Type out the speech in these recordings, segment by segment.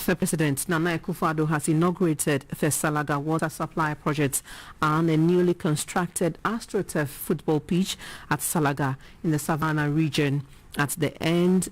The President Nana Akufo-Addo has inaugurated the Salaga water supply project and a newly constructed AstroTurf football pitch at Salaga in the Savannah region. At the end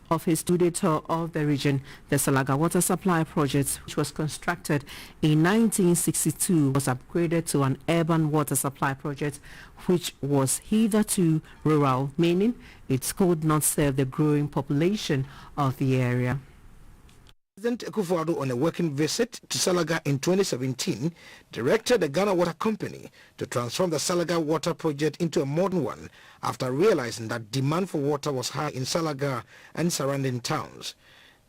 of his two-day tour of the region, the Salaga water supply project, which was constructed in 1962, was upgraded to an urban water supply project which was hitherto rural, meaning it could not serve the growing population of the area. President Akufo-Addo, on a working visit to Salaga in 2017, directed the Ghana Water Company to transform the Salaga water project into a modern one after realizing that demand for water was high in Salaga and surrounding towns.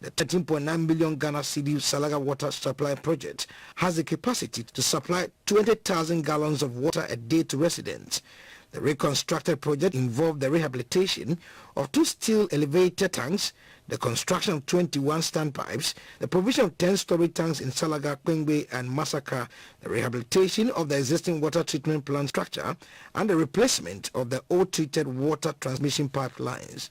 The 13.9 million Ghana cedi Salaga water supply project has the capacity to supply 20,000 gallons of water a day to residents. The reconstructed project involved the rehabilitation of 2 steel elevator tanks, the construction of 21 standpipes, the provision of 10 storage tanks in Salaga, Kwengbe and Masaka, the rehabilitation of the existing water treatment plant structure, and the replacement of the old treated water transmission pipelines.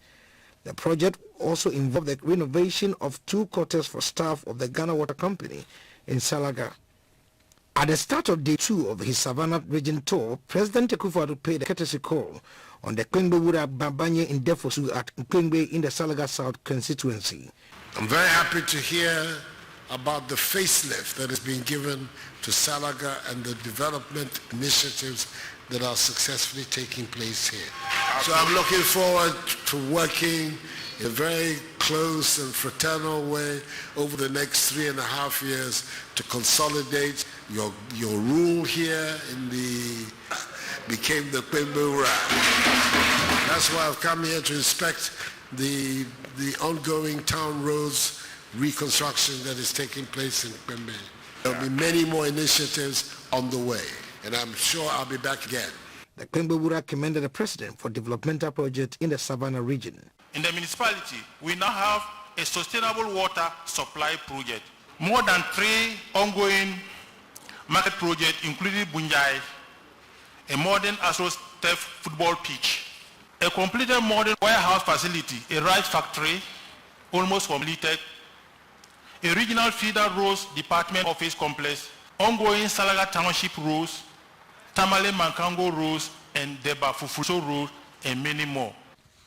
The project also involved the renovation of 2 quarters for staff of the Ghana Water Company in Salaga. At the start of day 2 of his Savannah region tour, President Akufo-Addo paid a courtesy call on the Kwengbe Wura Babanye in Defosu at Kwengbe in the Salaga South constituency. I'm very happy to hear about the facelift that has been given to Salaga and the development initiatives that are successfully taking place here. So I'm looking forward to working in a very close and fraternal way over the next 3.5 years to consolidate your rule here in became the Kwengbe Wura. That's why I've come here to inspect the ongoing town roads reconstruction that is taking place in Kwengbe. There will be many more initiatives on the way, and I'm sure I'll be back again. The Kwengbe Wura commended the president for developmental projects in the Savannah region. In the municipality, we now have a sustainable water supply project. More than 3 ongoing market projects, including Bunjai, a modern AstroTurf football pitch, a completed modern warehouse facility, a rice factory, almost completed, a regional feeder roads department office complex, ongoing Salaga Township roads, Tamale Mankango roads, and Deba Fufuso road, and many more.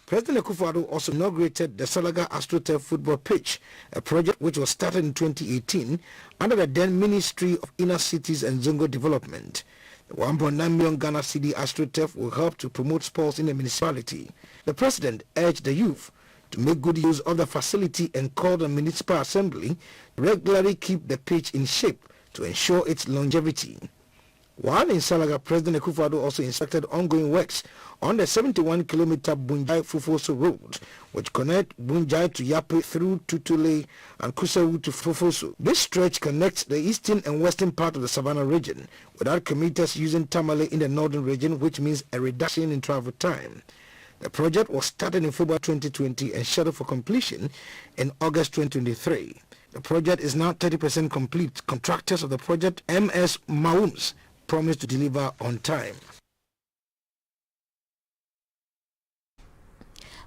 President Akufo-Addo also inaugurated the Salaga AstroTurf football pitch, a project which was started in 2018 under the then Ministry of Inner Cities and Zongo Development. The 1.9 million Ghana cedi AstroTurf will help to promote sports in the municipality. The president urged the youth to make good use of the facility and called on the municipal assembly to regularly keep the pitch in shape to ensure its longevity. While in Salaga, President Akufo-Addo also inspected ongoing works on the 71-kilometer Bunjai-Fufoso road, which connects Bunjai to Yape through Tutule and Kusawu to Fufoso. This stretch connects the eastern and western part of the Savannah region, without commuters using Tamale in the northern region, which means a reduction in travel time. The project was started in February 2020 and scheduled for completion in August 2023. The project is now 30% complete. Contractors of the project, MS Maums, promised to deliver on time.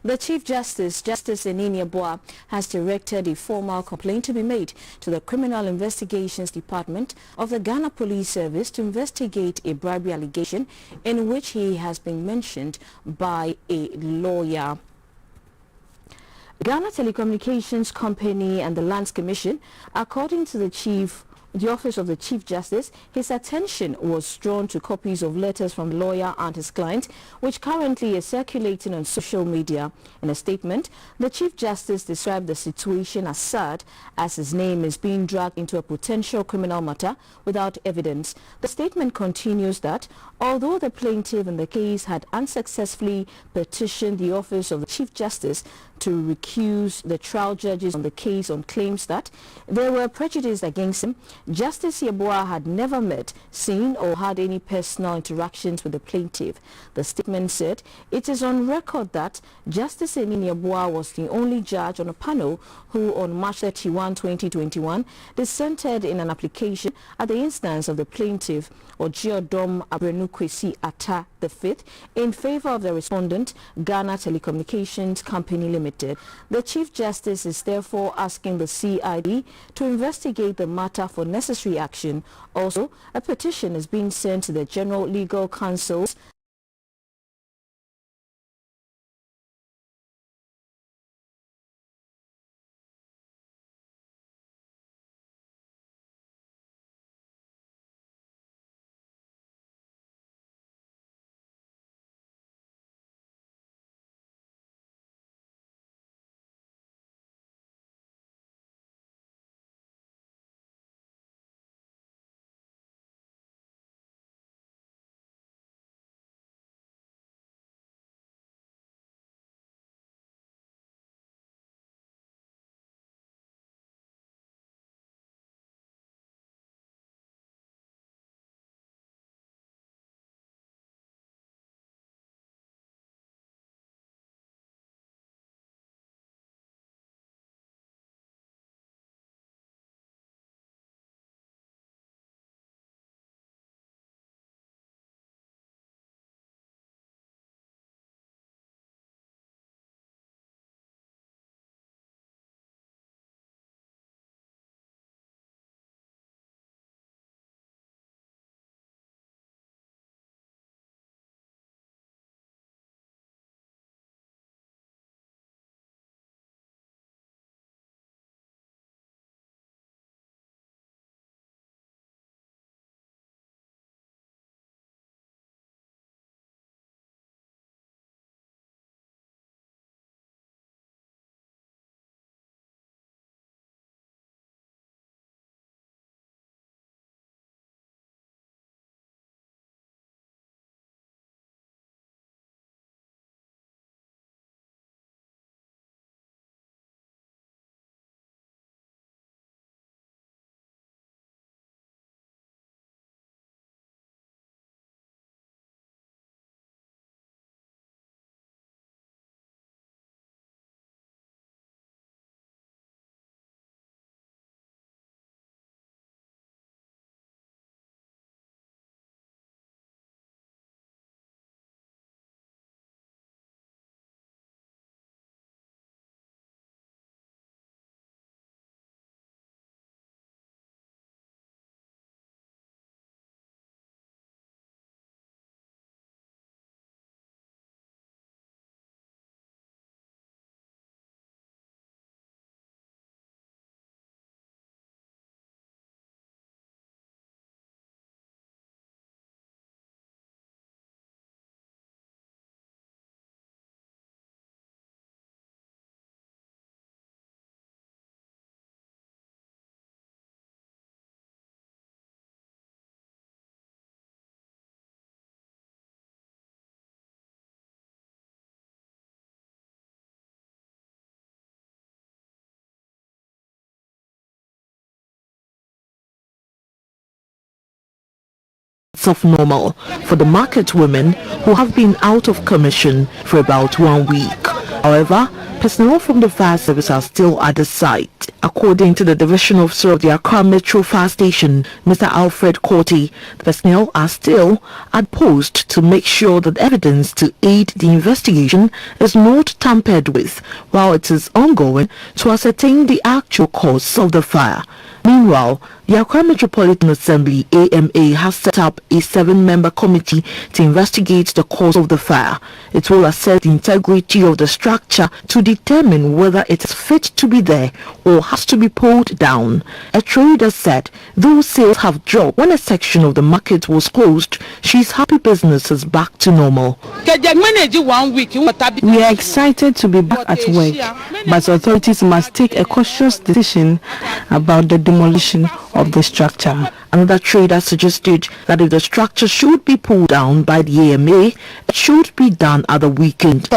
The Chief Justice, Justice Enini Boa, has directed a formal complaint to be made to the Criminal Investigations Department of the Ghana Police Service to investigate a bribery allegation in which he has been mentioned by a lawyer. Ghana Telecommunications Company and the Lands Commission, according to the Office of the Chief Justice, his attention was drawn to copies of letters from the lawyer and his client, which currently is circulating on social media. In a statement, the Chief Justice described the situation as sad, as his name is being dragged into a potential criminal matter without evidence. The statement continues that, although the plaintiff in the case had unsuccessfully petitioned the Office of the Chief Justice to recuse the trial judges on the case on claims that there were prejudice against him, Justice Yeboah had never met, seen or had any personal interactions with the plaintiff. The statement said it is on record that Justice Enini Yeboah was the only judge on a panel who on March 31, 2021 dissented in an application at the instance of the plaintiff Ojiodom Abrenukwesi Atta V in favor of the respondent, Ghana Telecommunications Company Limited. Limited. The Chief Justice is therefore asking the CID to investigate the matter for necessary action. Also, a petition is being sent to the General Legal Council's of normal for the market women who have been out of commission for about 1 week. However, personnel from the fire service are still at the site. According to the division officer of the Accra Metro Fire Station, Mr. Alfred Korti, the personnel are still at post to make sure that evidence to aid the investigation is not tampered with while it is ongoing to ascertain the actual cause of the fire. Meanwhile, the Accra Metropolitan Assembly AMA has set up a 7-member committee to investigate the cause of the fire. It will assess the integrity of the structure to determine whether it is fit to be there or has to be pulled down. A trader said though sales have dropped when a section of the market was closed, she is happy business is back to normal. We are excited to be back at work, but authorities must take a cautious decision about the demolition of the structure. Another trader suggested that if the structure should be pulled down by the AMA, it should be done at the weekend.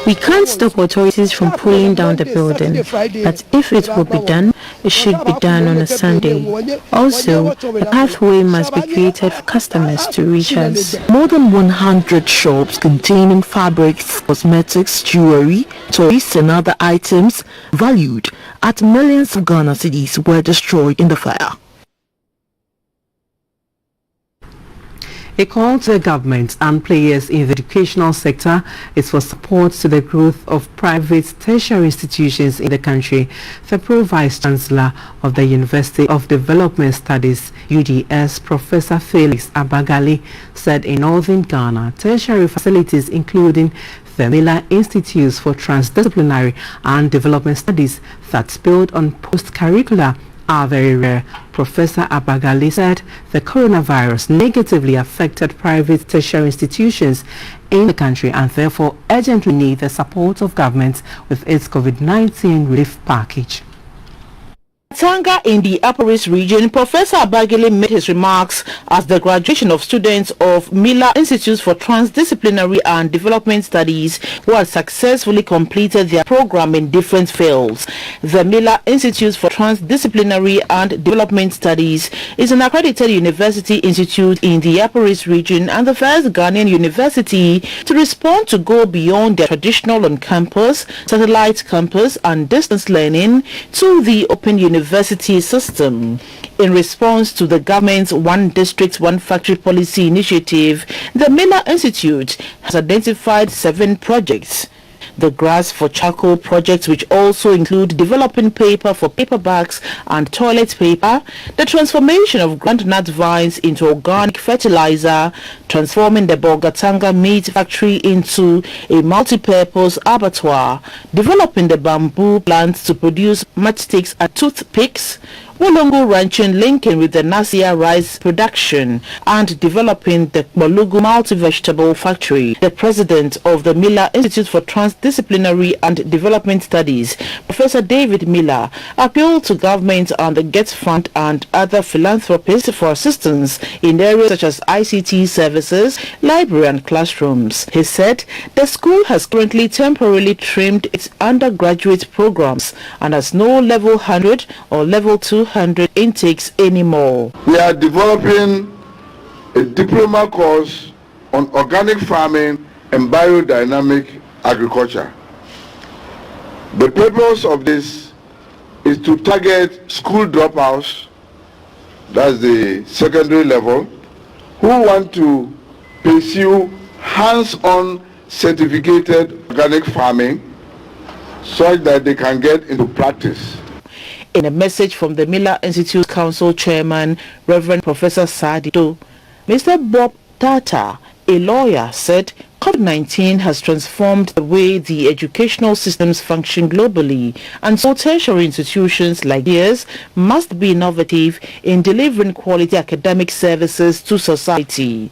We can't stop authorities from pulling down the building, but if it will be done, it should be done on a Sunday. Also, a pathway must be created for customers to reach us. More than 100 shops containing fabrics, cosmetics, jewelry, toys and other items valued at millions of Ghana cedis were destroyed in the fire. A call to the government and players in the educational sector is for support to the growth of private tertiary institutions in the country. The Pro-Vice Chancellor of the University of Development Studies, UDS, Professor Felix Abagali, said in northern Ghana, tertiary facilities including the Miller Institutes for Transdisciplinary and Development Studies that build on post-curricular are very rare. Professor Abagali said the coronavirus negatively affected private tertiary institutions in the country and therefore urgently need the support of government with its COVID-19 relief package. Tanga in the Upper East region, Professor Abagile made his remarks as the graduation of students of Miller Institutes for Transdisciplinary and Development Studies who had successfully completed their program in different fields. The Miller Institutes for Transdisciplinary and Development Studies is an accredited university institute in the Upper East region and the first Ghanaian university to respond to go beyond their traditional on-campus, satellite campus and distance learning to the open university system. In response to the government's One District, One Factory policy initiative, the Miller Institute has identified 7 projects. The Grass for Charcoal projects, which also include developing paper for paper bags and toilet paper, the transformation of groundnut vines into organic fertilizer, transforming the Bolgatanga meat factory into a multi-purpose abattoir, developing the bamboo plants to produce matchsticks and toothpicks, Wolongo ranching linking with the Nasia rice production and developing the Molugu multi-vegetable factory. The president of the Miller Institute for Transdisciplinary and Development Studies, Professor David Miller, appealed to government and the Gates Fund and other philanthropists for assistance in areas such as ICT services, library and classrooms. He said the school has currently temporarily trimmed its undergraduate programs and has no level 100 or level 200 intakes anymore. We are developing a diploma course on organic farming and biodynamic agriculture. The purpose of this is to target school dropouts, that's the secondary level, who want to pursue hands-on certificated organic farming such that they can get into practice. In a message from the Miller Institute Council Chairman, Reverend Professor Sadido, Mr. Bob Tata, a lawyer, said COVID-19 has transformed the way the educational systems function globally, and so tertiary institutions like theirs must be innovative in delivering quality academic services to society.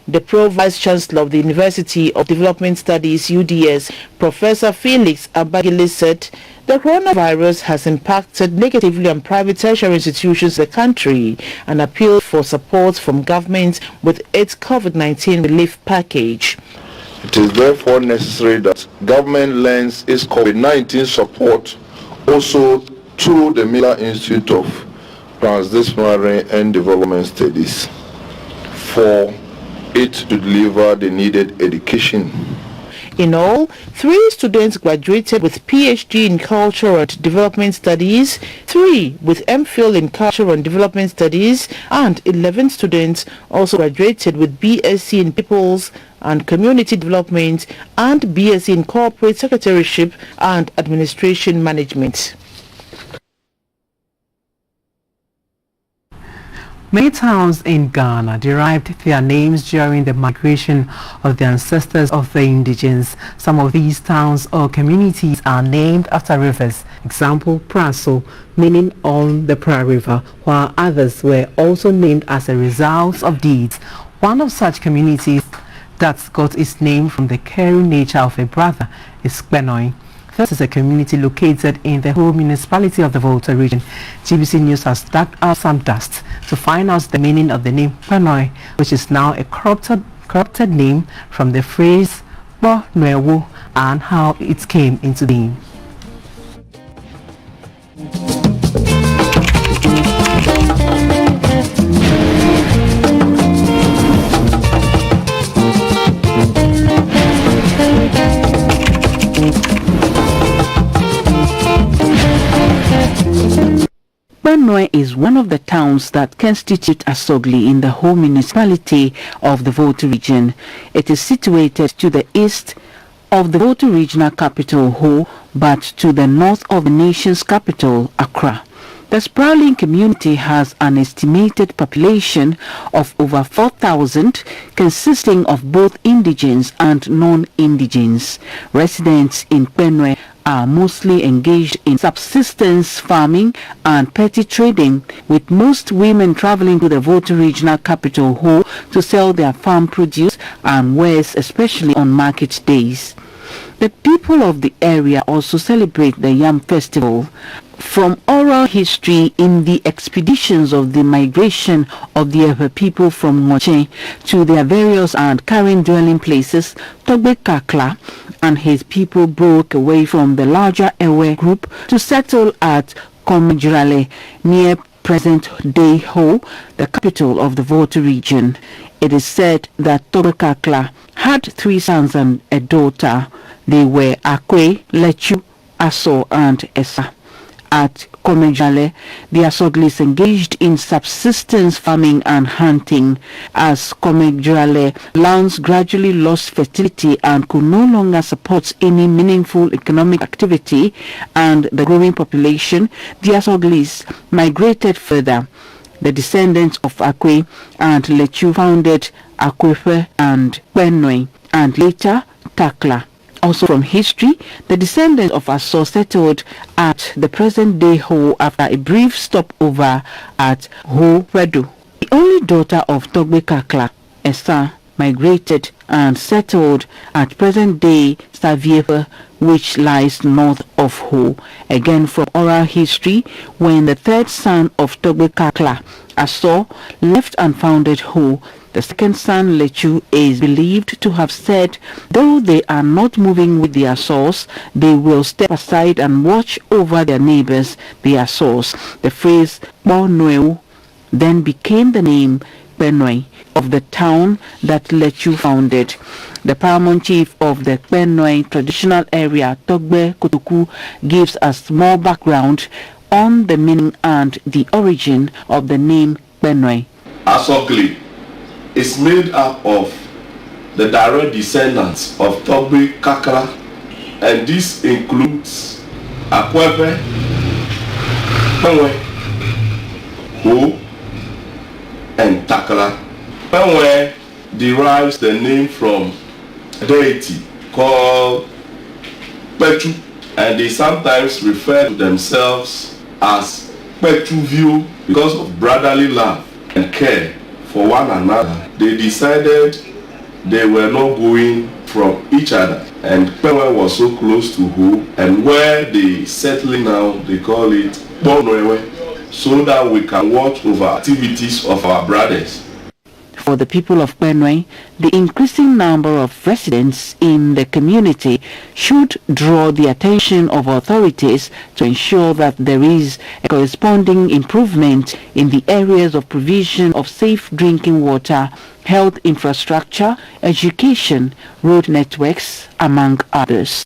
The Pro-Vice Chancellor of the University of Development Studies, UDS, Professor Felix Abagile, said the coronavirus has impacted negatively on private tertiary institutions in the country and appealed for support from government with its COVID-19 relief package. It is therefore necessary that government lends its COVID-19 support also to the Miller Institute of Transdisciplinary and Development Studies for it to deliver the needed education. In all, 3 students graduated with PhD in Culture and Development Studies, 3 with MPhil in Culture and Development Studies, and 11 students also graduated with BSc in Peoples and Community Development and BSc in Corporate Secretariship and Administration Management. Many towns in Ghana derived their names during the migration of the ancestors of the indigenes. Some of these towns or communities are named after rivers. Example, Praso, meaning on the Pra River, while others were also named as a result of deeds. One of such communities that got its name from the caring nature of a brother is Kpenoi. This is a community located in the whole municipality of the Volta region. GBC News has dug out some dust to find out the meaning of the name Kpenoi, which is now a corrupted name from the phrase Bo Nwewo and how it came into being. Kpenwe is one of the towns that constitute Asogli in the whole municipality of the Volta region. It is situated to the east of the Volta regional capital, Ho, but to the north of the nation's capital, Accra. The sprawling community has an estimated population of over 4,000, consisting of both indigenes and non-indigenes. Residents in Kpenwe are mostly engaged in subsistence farming and petty trading, with most women traveling to the Volta regional capital, Ho, to sell their farm produce and wares, especially on market days. The people of the area also celebrate the Yam Festival. From oral history in the expeditions of the migration of the Ewe people from Ngoche to their various and current dwelling places, Togbe Kakla and his people broke away from the larger Ewe group to settle at Komejrale near present-day Ho, the capital of the Volta region. It is said that Togbe Kakla had 3 sons and a daughter. They were Akwe, Lechu, Aso, and Esa. At Komejrale, the Asoglis engaged in subsistence farming and hunting. As Komejrale lands gradually lost fertility and could no longer support any meaningful economic activity and the growing population, the Asoglis migrated further. The descendants of Akwe and Lechu founded Akwefe and Kpenwe, and later Takla. Also from history, the descendants of Aso settled at the present-day Ho after a brief stopover at Ho Wedo. The only daughter of Togbe Kakla, Esa, migrated and settled at present-day Saviepe, which lies north of Ho. Again from oral history, when the third son of Togbe Kakla, Aso, left and founded Ho, the second son, Lechu, is believed to have said, though they are not moving with their source, they will step aside and watch over their neighbors, their source. The phrase Kpenwe then became the name Kpenwe of the town that Lechu founded. The paramount chief of the Kpenwe traditional area, Togbe Kotoku, gives us more background on the meaning and the origin of the name Kpenwe. Asogli is made up of the direct descendants of Togbe Kakla, and this includes Akwefe, Kpenwe, Ho, and Takla. Kpenwe derives the name from a deity called Petu, and they sometimes refer to themselves as Petuvio because of brotherly love and care for one another. They decided they were not going from each other, and Kpenwe was so close to Ho, and where they settling now, they call it Bonwewe, so that we can watch over activities of our brothers. For the people of Kpenwe, the increasing number of residents in the community should draw the attention of authorities to ensure that there is a corresponding improvement in the areas of provision of safe drinking water, health infrastructure, education, road networks, among others.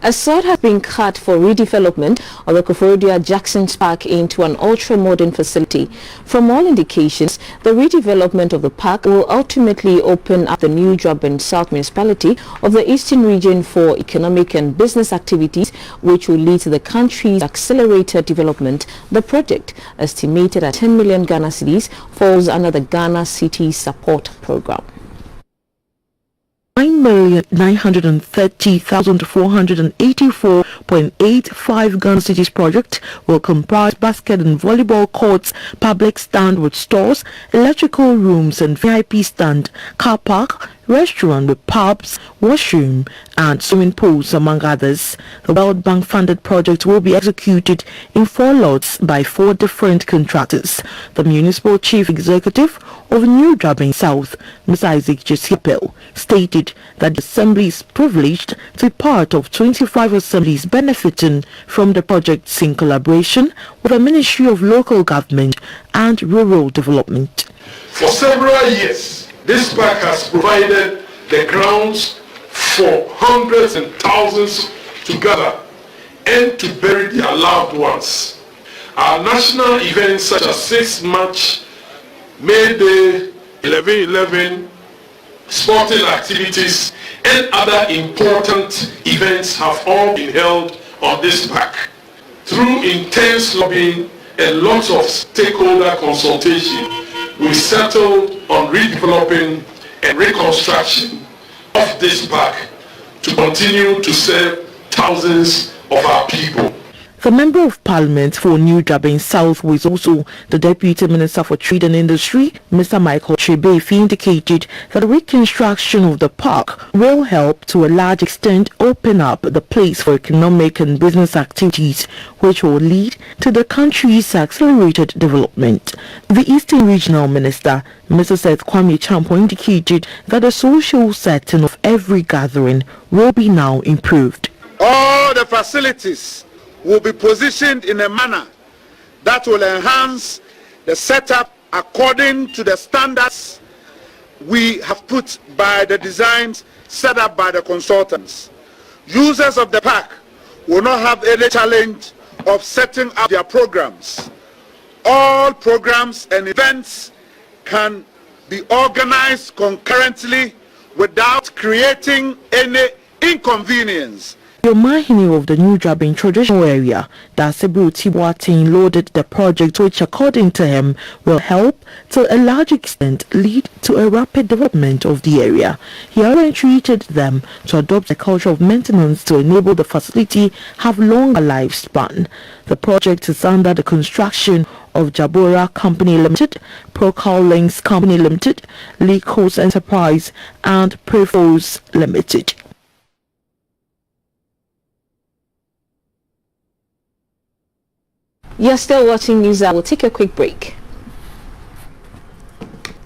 A site has been cut for redevelopment of the Koforidua Jackson's Park into an ultra-modern facility. From all indications, the redevelopment of the park will ultimately open up the new Joburg South Municipality of the Eastern Region for economic and business activities, which will lead to the country's accelerated development. The project, estimated at 10 million Ghana cedis, falls under the Ghana City Support Program. 9,930,484.85 Ghana cedis project will comprise basket and volleyball courts, public stand with stores, electrical rooms and VIP stand, car park, restaurant with pubs, washroom and swimming pools, among others. The World Bank funded project will be executed in 4 lots by 4 different contractors. The municipal chief executive of New Joburg South, Ms. Isaac Jesipel, stated that the assembly is privileged to be part of 25 assemblies benefiting from the projects in collaboration with the Ministry of Local Government and Rural Development. For several years, this park has provided the grounds for hundreds and thousands to gather end to bury their loved ones. Our national events such as 6 March, May Day, 11/11, sporting activities and other important events have all been held on this park. Through intense lobbying and lots of stakeholder consultation, we settled on redeveloping and reconstruction of this park to continue to serve thousands of our people. The Member of Parliament for New Jabin South, who is also the Deputy Minister for Trade and Industry, Mr. Michael Chebefi, indicated that the reconstruction of the park will help to a large extent open up the place for economic and business activities, which will lead to the country's accelerated development. The Eastern Regional Minister, Mr. Seth Kwame Champo, indicated that the social setting of every gathering will be now improved. All the facilities will be positioned in a manner that will enhance the setup according to the standards we have put by the designs set up by the consultants. Users of the park will not have any challenge of setting up their programs. All programs and events can be organized concurrently without creating any inconvenience. The Omahini of the New Jabin traditional area, Dasebu Tibuatin, lauded the project, which according to him will help to a large extent lead to a rapid development of the area. He also entreated them to adopt a culture of maintenance to enable the facility have longer lifespan. The project is under the construction of Jabora Company Limited, Procal Links Company Limited, Lee Coast Enterprise and Prefos Limited. You're still watching news. I will take a quick break.